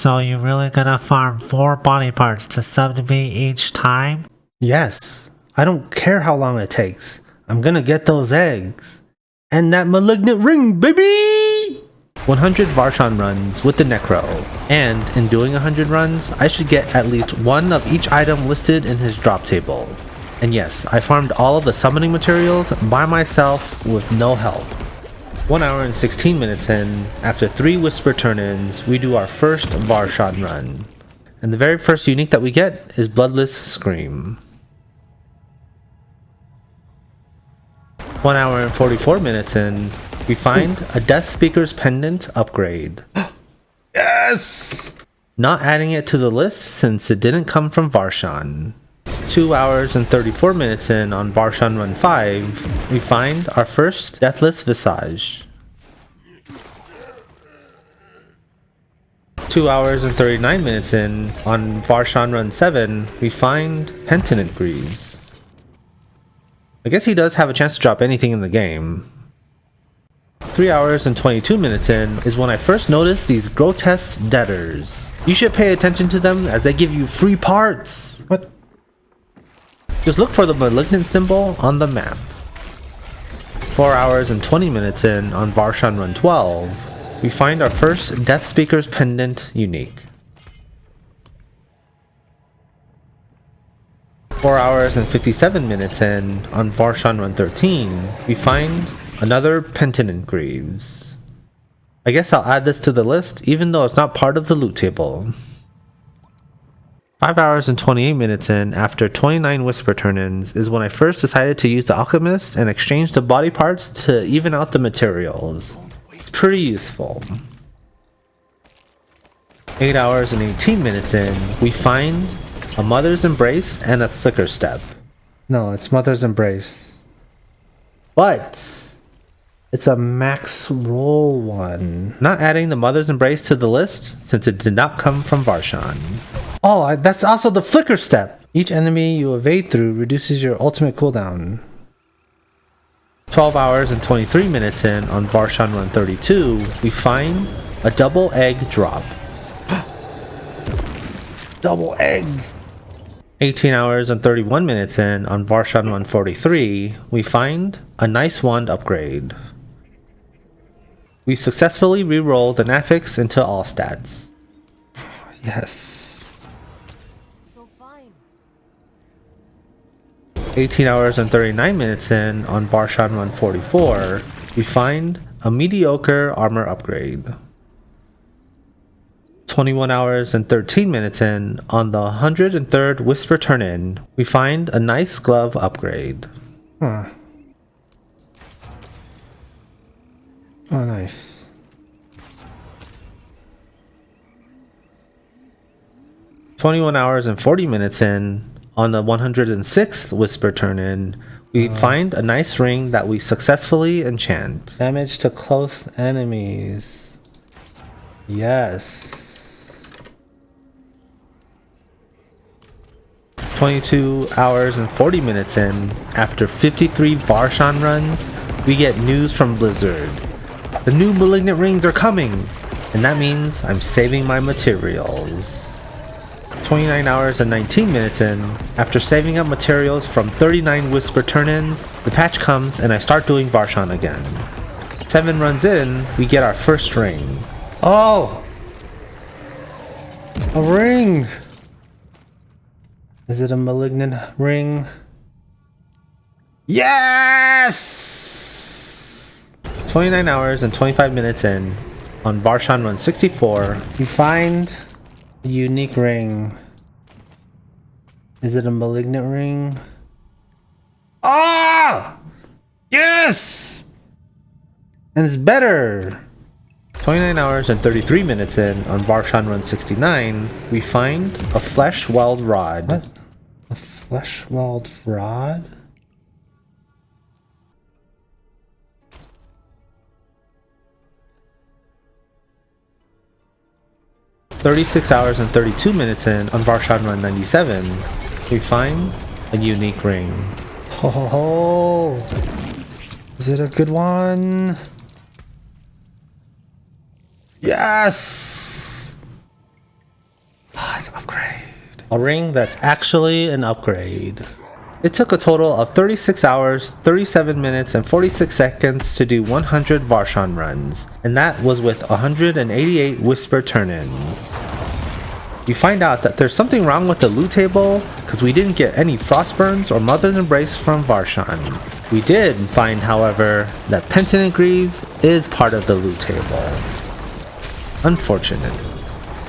So you really gonna farm 4 body parts to sub to me each time? Yes, I don't care how long it takes. I'm gonna get those eggs. And that malignant ring, baby! 100 Varshan runs with the Necro. And in doing 100 runs, I should get at least one of each item listed in his drop table. And yes, I farmed all of the summoning materials by myself with no help. 1 hour and 16 minutes in, after 3 Whisper turn-ins, we do our first Varshan run. And the very first unique that we get is Bloodless Scream. 1 hour and 44 minutes in, we find a Death Speaker's Pendant upgrade. Yes! Not adding it to the list since it didn't come from Varshan. 2 hours and 34 minutes in on Varshan Run 5, we find our first Deathless Visage. 2 hours and 39 minutes in on Varshan Run 7, we find Penittent Greaves. I guess he does have a chance to drop anything in the game. 3 hours and 22 minutes in is when I first noticed these grotesque debtors. You should pay attention to them as they give you free parts. What? Just look for the malignant symbol on the map. 4 hours and 20 minutes in on Varshan Run 12, we find our first Death Speaker's Pendant unique. 4 hours and 57 minutes in on Varshan Run 13, we find another Penittent Greaves. I guess I'll add this to the list even though it's not part of the loot table. 5 hours and 28 minutes in, after 29 Whisper turn-ins, is when I first decided to use the Alchemist and exchange the body parts to even out the materials. It's pretty useful. 8 hours and 18 minutes in, we find a Mother's Embrace and a Flicker Step. No, it's Mother's Embrace. But it's a max roll one. Not adding the Mother's Embrace to the list since it did not come from Varshan. Oh, that's also the Flicker Step. Each enemy you evade through reduces your ultimate cooldown. 12 hours and 23 minutes in on Varshan Run 32, we find a double egg drop. Double egg! 18 hours and 31 minutes in on Varshan 143, we find a nice wand upgrade. We successfully re-rolled an affix into all stats. Yes. So fine. 18 hours and 39 minutes in on Varshan 144, we find a mediocre armor upgrade. 21 hours and 13 minutes in on the 103rd Whisper turn-in, we find a nice glove upgrade. Huh. Oh, nice. "21 hours and 40 minutes in on the 106th Whisper turn-in, we find a nice ring that we successfully enchant. Damage to close enemies. Yes. 22 hours and 40 minutes in, after 53 Varshan runs, we get news from Blizzard. The new malignant rings are coming, and that means I'm saving my materials. 29 hours and 19 minutes in, after saving up materials from 39 Whisper turn-ins, the patch comes and I start doing Varshan again. 7 runs in, we get our first ring. Oh! A ring! Is it a malignant ring? Yes! 29 hours and 25 minutes in, on Varshan Run 64, we find a unique ring. Is it a malignant ring? Ah! Yes! And it's better! 29 hours and 33 minutes in, on Varshan Run 69, we find a Flesh-Weld Rod. What? A Flesh-Weld Rod? "36 hours and 32 minutes in, on Varshan Run 97, we find a unique ring. Ho ho ho! Is it a good one? Yes! A ring that's actually an upgrade. It took a total of 36 hours, 37 minutes, and 46 seconds to do 100 Varshan runs, and that was with 188 Whisper turn-ins. You find out that there's something wrong with the loot table because we didn't get any Frostburns or Mother's Embrace from Varshan. We did find, however, that Penitent Greaves is part of the loot table. Unfortunate.